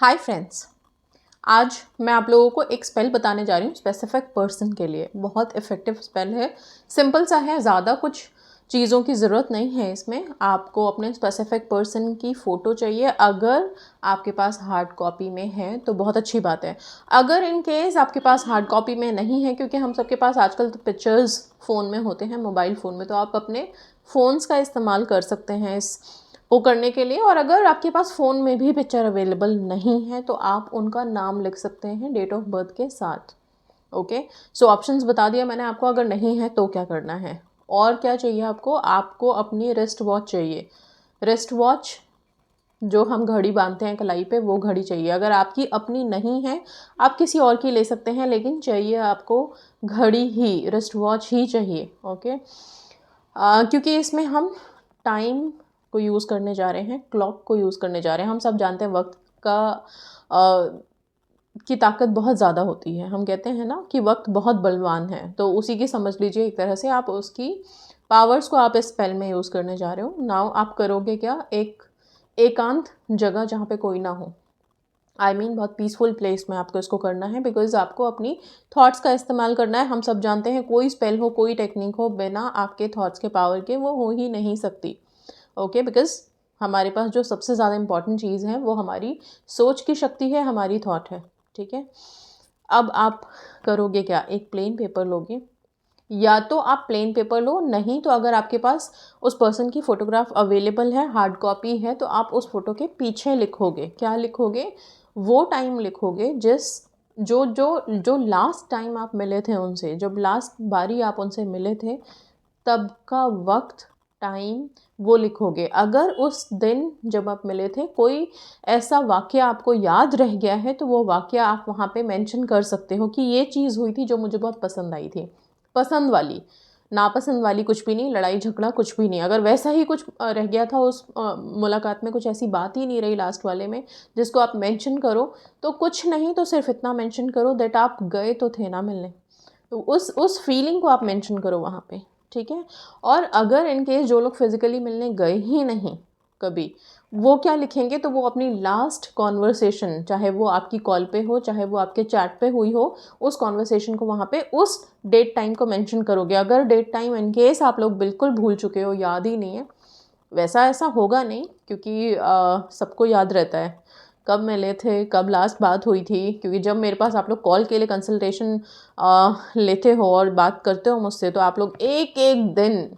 Hi friends, आज मैं आप लोगों को एक स्पेल बताने जा रही हूँ स्पेसिफिक पर्सन के लिए। बहुत इफ़ेक्टिव स्पेल है, सिंपल सा है, ज़्यादा कुछ चीज़ों की ज़रूरत नहीं है इसमें। आपको अपने स्पेसिफिक पर्सन की फ़ोटो चाहिए। अगर आपके पास हार्ड कॉपी में है तो बहुत अच्छी बात है। अगर इन केस आपके पास हार्ड कॉपी में नहीं है, क्योंकि हम सबके पास आजकल तो पिक्चर्स फ़ोन में होते हैं, मोबाइल फ़ोन में, तो आप अपने फ़ोन्स का इस्तेमाल कर सकते हैं इस वो करने के लिए। और अगर आपके पास फ़ोन में भी पिक्चर अवेलेबल नहीं है तो आप उनका नाम लिख सकते हैं डेट ऑफ बर्थ के साथ। ओके, सो ऑप्शंस बता दिया मैंने आपको। अगर नहीं है तो क्या करना है और क्या चाहिए आपको? आपको अपनी रिस्ट वॉच चाहिए। रिस्ट वॉच जो हम घड़ी बांधते हैं कलाई पे, वो घड़ी चाहिए। अगर आपकी अपनी नहीं है आप किसी और की ले सकते हैं, लेकिन चाहिए आपको घड़ी ही, रिस्ट वॉच ही चाहिए। ओके, क्योंकि इसमें हम टाइम को यूज़ करने जा रहे हैं, क्लॉक को यूज़ करने जा रहे हैं। हम सब जानते हैं वक्त का की ताकत बहुत ज़्यादा होती है। हम कहते हैं ना कि वक्त बहुत बलवान है, तो उसी की समझ लीजिए एक तरह से। आप उसकी पावर्स को आप इस स्पेल में यूज़ करने जा रहे हो। नाउ आप करोगे क्या? एक एकांत जगह जहाँ पे कोई ना हो, बहुत पीसफुल प्लेस में आपको इसको करना है, बिकॉज आपको अपनी थॉट्स का इस्तेमाल करना है। हम सब जानते हैं कोई स्पेल हो, कोई टेक्निक हो, बिना आपके थॉट्स के पावर के वो हो ही नहीं सकती। ओके, बिकॉज हमारे पास जो सबसे ज़्यादा इम्पॉर्टेंट चीज़ है वो हमारी सोच की शक्ति है, हमारी थॉट है। ठीक है, अब आप करोगे क्या? एक प्लेन पेपर लोगे, या तो आप प्लेन पेपर लो, नहीं तो अगर आपके पास उस पर्सन की फ़ोटोग्राफ अवेलेबल है, हार्ड कॉपी है, तो आप उस फोटो के पीछे लिखोगे। क्या लिखोगे? वो टाइम लिखोगे जिस जो जो जो लास्ट टाइम आप मिले थे उनसे, जब लास्ट बारी आप उनसे मिले थे, तब का वक्त, टाइम, वो लिखोगे। अगर उस दिन जब आप मिले थे कोई ऐसा वाक़या आपको याद रह गया है, तो वो वाक़या आप वहाँ पे मेंशन कर सकते हो कि ये चीज़ हुई थी जो मुझे बहुत पसंद आई थी। पसंद वाली, नापसंद वाली कुछ भी नहीं, लड़ाई झगड़ा कुछ भी नहीं। अगर वैसा ही कुछ रह गया था उस मुलाकात में, कुछ ऐसी बात ही नहीं रही लास्ट वाले में जिसको आप मेंशन करो, तो कुछ नहीं तो सिर्फ इतना मेंशन करो दैट आप गए तो थे ना मिलने। तो उस फीलिंग को आप मेंशन करो वहाँ पे। ठीक है, और अगर इन केस जो लोग फिज़िकली मिलने गए ही नहीं कभी, वो क्या लिखेंगे? तो वो अपनी लास्ट कॉन्वर्सेशन, चाहे वो आपकी कॉल पे हो, चाहे वो आपके चैट पे हुई हो, उस कॉन्वर्सेशन को वहाँ पे उस डेट टाइम को मेंशन करोगे। अगर डेट टाइम इन केस आप लोग बिल्कुल भूल चुके हो, याद ही नहीं है, वैसा ऐसा होगा नहीं, क्योंकि सबको याद रहता है कब मिले थे, कब लास्ट बात हुई थी। क्योंकि जब मेरे पास आप लोग कॉल के लिए कंसल्टेशन लेते हो और बात करते हो मुझसे, तो आप लोग एक एक दिन,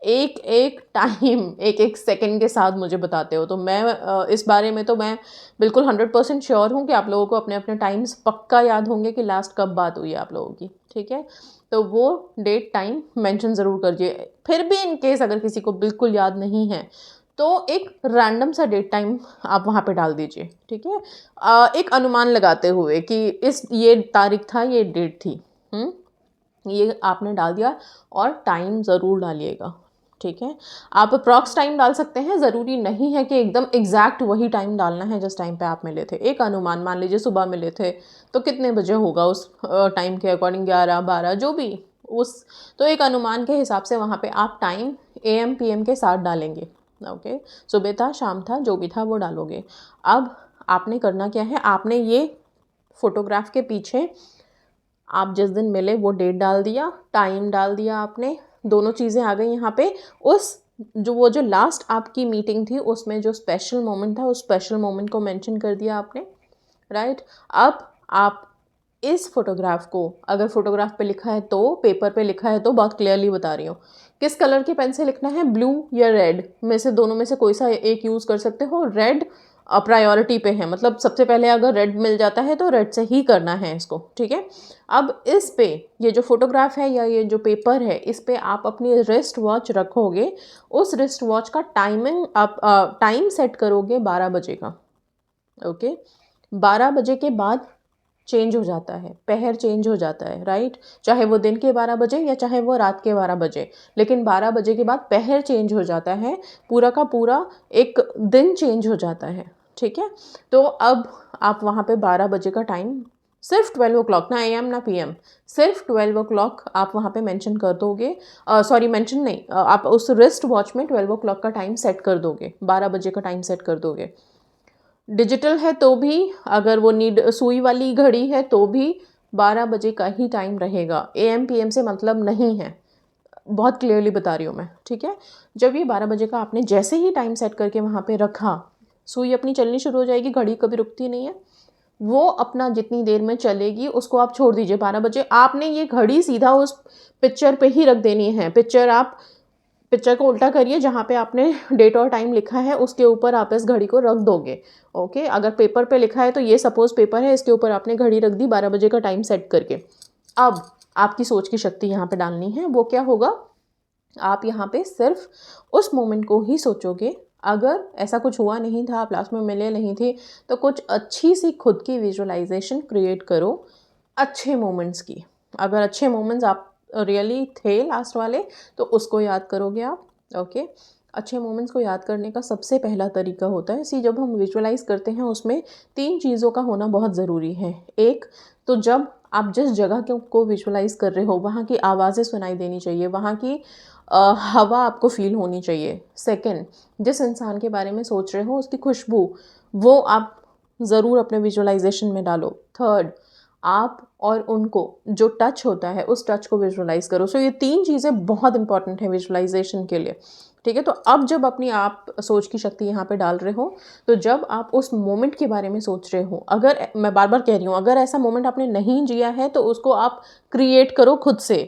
एक एक टाइम, एक एक सेकंड के साथ मुझे बताते हो। तो मैं इस बारे में तो मैं बिल्कुल 100% श्योर हूँ कि आप लोगों को अपने अपने टाइम्स पक्का याद होंगे कि लास्ट कब बात हुई है आप लोगों की। ठीक है, तो वो डेट टाइम मेंशन ज़रूर करिए। फिर भी इन केस अगर किसी को बिल्कुल याद नहीं है, तो एक रैंडम सा डेट टाइम आप वहाँ पे डाल दीजिए। ठीक है, एक अनुमान लगाते हुए कि ये तारीख था, ये डेट थी। ये आपने डाल दिया, और टाइम ज़रूर डालिएगा। ठीक है, आप अप्रॉक्स टाइम डाल सकते हैं, ज़रूरी नहीं है कि एकदम एग्जैक्ट वही टाइम डालना है जिस टाइम पे आप मिले थे। एक अनुमान, मान लीजिए सुबह मिले थे तो कितने बजे होगा उस टाइम के अकॉर्डिंग, 11 12 जो भी उस, तो एक अनुमान के हिसाब से वहाँ पे आप टाइम AM PM के साथ डालेंगे। ओके, सुबह था, शाम था, जो भी था वो डालोगे। अब आपने करना क्या है? आपने ये फोटोग्राफ के पीछे आप जिस दिन मिले वो डेट डाल दिया, टाइम डाल दिया आपने, दोनों चीज़ें आ गई यहाँ पे। उस जो लास्ट आपकी मीटिंग थी उसमें जो स्पेशल मोमेंट था, उस स्पेशल मोमेंट को मेंशन कर दिया आपने। राइट, अब आप इस फोटोग्राफ को, अगर फोटोग्राफ पे लिखा है तो, पेपर पे लिखा है तो, बहुत क्लियरली बता रही हूँ, किस कलर के पेन से लिखना है? ब्लू या रेड में से, दोनों में से कोई सा एक यूज़ कर सकते हो। रेड प्रायोरिटी पे है, मतलब सबसे पहले अगर रेड मिल जाता है तो रेड से ही करना है इसको। ठीक है, अब इस पे, ये जो फोटोग्राफ है या ये जो पेपर है, इस पे आप अपनी रिस्ट वॉच रखोगे। उस रिस्ट वॉच का टाइमिंग आप टाइम सेट करोगे 12 बजे का। ओके, 12 बजे के बाद चेंज हो जाता है, पहर चेंज हो जाता है। राइट, चाहे वो दिन के 12 बजे या चाहे वो रात के 12 बजे, लेकिन 12 बजे के बाद पहर चेंज हो जाता है, पूरा का पूरा एक दिन चेंज हो जाता है। ठीक है, तो अब आप वहाँ पे 12 बजे का टाइम, सिर्फ 12 o'clock, ना AM ना PM, सिर्फ 12 o'clock आप वहाँ पे मेंशन कर दोगे। सॉरी, मेंशन नहीं, आप उस रिस्ट वॉच में 12 o'clock का टाइम सेट कर दोगे, 12 बजे का टाइम सेट कर दोगे। डिजिटल है तो भी, अगर वो नीड सुई वाली घड़ी है तो भी 12 बजे का ही टाइम रहेगा। AM PM से मतलब नहीं है, बहुत क्लियरली बता रही हूँ मैं, ठीक है। जब ये 12 बजे का आपने जैसे ही टाइम सेट करके वहाँ पे रखा, सुई अपनी चलनी शुरू हो जाएगी, घड़ी कभी रुकती नहीं है, वो अपना जितनी देर में चलेगी उसको आप छोड़ दीजिए। 12 बजे आपने ये घड़ी सीधा उस पिक्चर पे ही रख देनी है। पिक्चर को उल्टा करिए, जहाँ पे आपने डेट और टाइम लिखा है उसके ऊपर आप इस घड़ी को रख दोगे। ओके, अगर पेपर पे लिखा है तो ये सपोज पेपर है, इसके ऊपर आपने घड़ी रख दी 12 बजे का टाइम सेट करके। अब आपकी सोच की शक्ति यहाँ पे डालनी है। वो क्या होगा, आप यहाँ पे सिर्फ उस मोमेंट को ही सोचोगे। अगर ऐसा कुछ हुआ नहीं था, आप लास्ट में मिले नहीं थे, तो कुछ अच्छी सी खुद की विजुअलाइजेशन क्रिएट करो अच्छे मोमेंट्स की। अगर अच्छे मोमेंट्स आप रियली थे लास्ट वाले, तो उसको याद करोगे आप। ओके, अच्छे मोमेंट्स को याद करने का सबसे पहला तरीका होता है, जब हम विजुअलाइज करते हैं उसमें 3 चीज़ों का होना बहुत ज़रूरी है। एक तो जब आप जिस जगह को विजुअलाइज कर रहे हो वहाँ की आवाज़ें सुनाई देनी चाहिए, वहाँ की हवा आपको फील होनी चाहिए। सेकंड, जिस इंसान के बारे में सोच रहे हो उसकी खुशबू, वो आप ज़रूर अपने विजुअलाइजेशन में डालो। थर्ड, आप और उनको जो टच होता है उस टच को विजुअलाइज करो। सो ये 3 चीज़ें बहुत इंपॉर्टेंट है विजुअलाइजेशन के लिए, ठीक है। तो अब जब अपनी आप सोच की शक्ति यहाँ पे डाल रहे हो, तो जब आप उस मोमेंट के बारे में सोच रहे हो, अगर मैं बार बार कह रही हूँ, अगर ऐसा मोमेंट आपने नहीं जिया है तो उसको आप क्रिएट करो खुद से।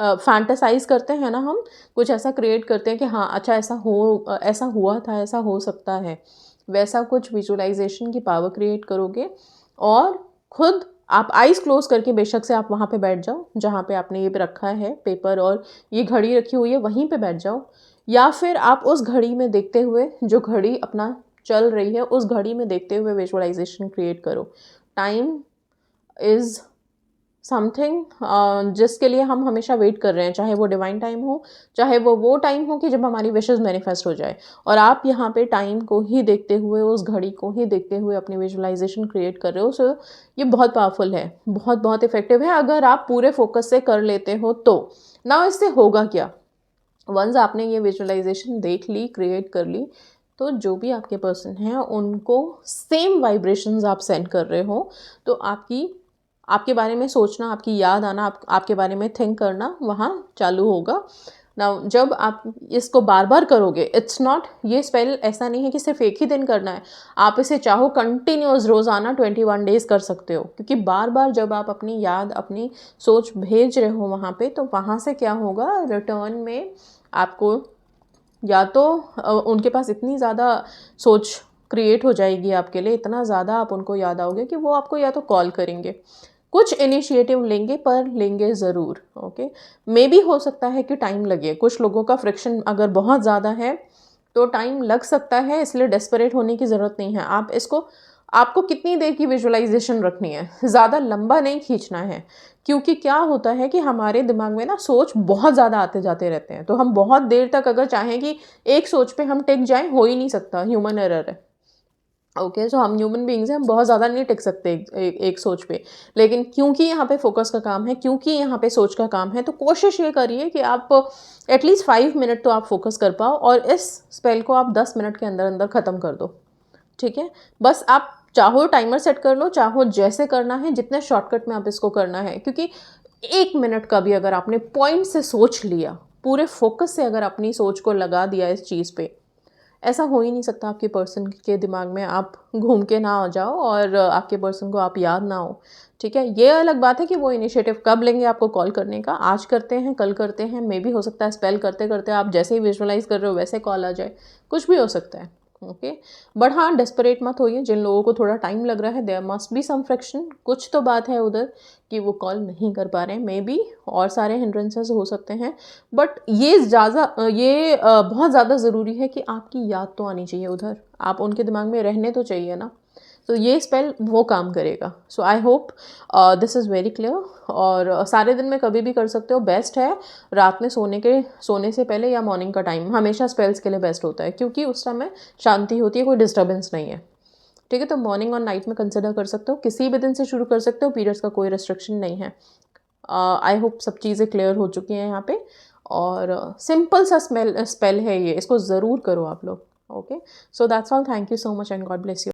फैंटेसाइज करते हैं ना हम, कुछ ऐसा क्रिएट करते हैं कि हाँ अच्छा ऐसा हुआ था, ऐसा हो सकता है, वैसा कुछ विजुअलाइजेशन की पावर क्रिएट करोगे। और खुद आप आइज़ क्लोज करके बेशक से आप वहाँ पे बैठ जाओ जहाँ पे आपने ये रखा है पेपर और ये घड़ी रखी हुई है, वहीं पे बैठ जाओ। या फिर आप उस घड़ी में देखते हुए, जो घड़ी अपना चल रही है उस घड़ी में देखते हुए विजुअलाइजेशन क्रिएट करो। टाइम इज़ समथिंग जिसके लिए हम हमेशा वेट कर रहे हैं, चाहे वो डिवाइन टाइम हो, चाहे वो टाइम हो कि जब हमारी विशेस मैनिफेस्ट हो जाए। और आप यहाँ पे टाइम को ही देखते हुए, उस घड़ी को ही देखते हुए अपनी विजुअलाइजेशन क्रिएट कर रहे हो। सो ये बहुत पावरफुल है, बहुत बहुत इफेक्टिव है अगर आप पूरे फोकस से कर लेते हो तो। ना इससे होगा क्या, वंस आपने ये विजुअलाइजेशन देख ली, क्रिएट कर ली, तो जो भी आपके पर्सन हैं उनको सेम वाइब्रेशंस आप सेंड कर रहे हो, तो आपके बारे में सोचना, आपकी याद आना, आपके बारे में थिंक करना वहाँ चालू होगा ना। जब आप इसको बार बार करोगे, इट्स नॉट, ये स्पेल ऐसा नहीं है कि सिर्फ एक ही दिन करना है, आप इसे चाहो कंटिन्यूस रोज़ाना 21 डेज़ कर सकते हो। क्योंकि बार बार जब आप अपनी याद, अपनी सोच भेज रहे हो वहाँ पे, तो वहाँ से क्या होगा, रिटर्न में आपको या तो उनके पास इतनी ज़्यादा सोच क्रिएट हो जाएगी आपके लिए, इतना ज़्यादा आप उनको याद आओगे कि वो आपको या तो कॉल करेंगे, कुछ इनिशिएटिव लेंगे, पर लेंगे ज़रूर। ओके, मे भी हो सकता है कि टाइम लगे, कुछ लोगों का फ्रिक्शन अगर बहुत ज़्यादा है तो टाइम लग सकता है, इसलिए डेस्परेट होने की ज़रूरत नहीं है। आपको कितनी देर की विजुअलाइजेशन रखनी है, ज़्यादा लंबा नहीं खींचना है। क्योंकि क्या होता है कि हमारे दिमाग में ना सोच बहुत ज़्यादा आते जाते रहते हैं, तो हम बहुत देर तक अगर चाहें कि एक सोच पे हम टिक जाएं, हो ही नहीं सकता, ह्यूमन एरर है। ओके, सो हम ह्यूमन बींग्स हैं, हम बहुत ज़्यादा नहीं टिक सकते एक सोच पे। लेकिन क्योंकि यहाँ पे फोकस का काम है, क्योंकि यहाँ पे सोच का काम है, तो कोशिश ये करिए कि आप एटलीस्ट 5 मिनट तो आप फोकस कर पाओ, और इस स्पेल को आप 10 मिनट के अंदर अंदर ख़त्म कर दो, ठीक है। बस आप चाहो टाइमर सेट कर लो, चाहो जैसे करना है, जितने शॉर्टकट में आप इसको करना है। क्योंकि 1 मिनट का भी अगर आपने पॉइंट से सोच लिया, पूरे फोकस से अगर अपनी सोच को लगा दिया इस चीज़ पे, ऐसा हो ही नहीं सकता आपके पर्सन के दिमाग में आप घूम के ना आ जाओ और आपके पर्सन को आप याद ना हो, ठीक है। ये अलग बात है कि वो इनिशिएटिव कब लेंगे आपको कॉल करने का, आज करते हैं, कल करते हैं, मे भी हो सकता है स्पेल करते करते आप जैसे ही विजुअलाइज कर रहे हो वैसे कॉल आ जाए, कुछ भी हो सकता है। ओके, बट हाँ, डेस्परेट मत होइए। जिन लोगों को थोड़ा टाइम लग रहा है, there must be some friction, कुछ तो बात है उधर कि वो कॉल नहीं कर पा रहे हैं, मे बी और सारे हिंड्रेंसेस हो सकते हैं। बट ये बहुत ज़्यादा ज़रूरी है कि आपकी याद तो आनी चाहिए उधर, आप उनके दिमाग में रहने तो चाहिए ना। तो ये स्पेल वो काम करेगा। So I hope this is very clear. और सारे दिन में कभी भी कर सकते हो, बेस्ट है रात में सोने से पहले या मॉर्निंग का टाइम हमेशा स्पेल्स के लिए बेस्ट होता है, क्योंकि उस समय शांति होती है, कोई डिस्टर्बेंस नहीं है, ठीक है। तो मॉर्निंग और नाइट में कंसिडर कर सकते हो, किसी भी दिन से शुरू कर सकते हो, पीरियड्स का कोई रेस्ट्रिक्शन नहीं है। आई होप सब चीज़ें क्लियर हो चुकी हैं यहाँ पे। और सिंपल सा स्पेल है ये, इसको ज़रूर करो आप लोग। Okay, so that's all, thank you so much and God bless you.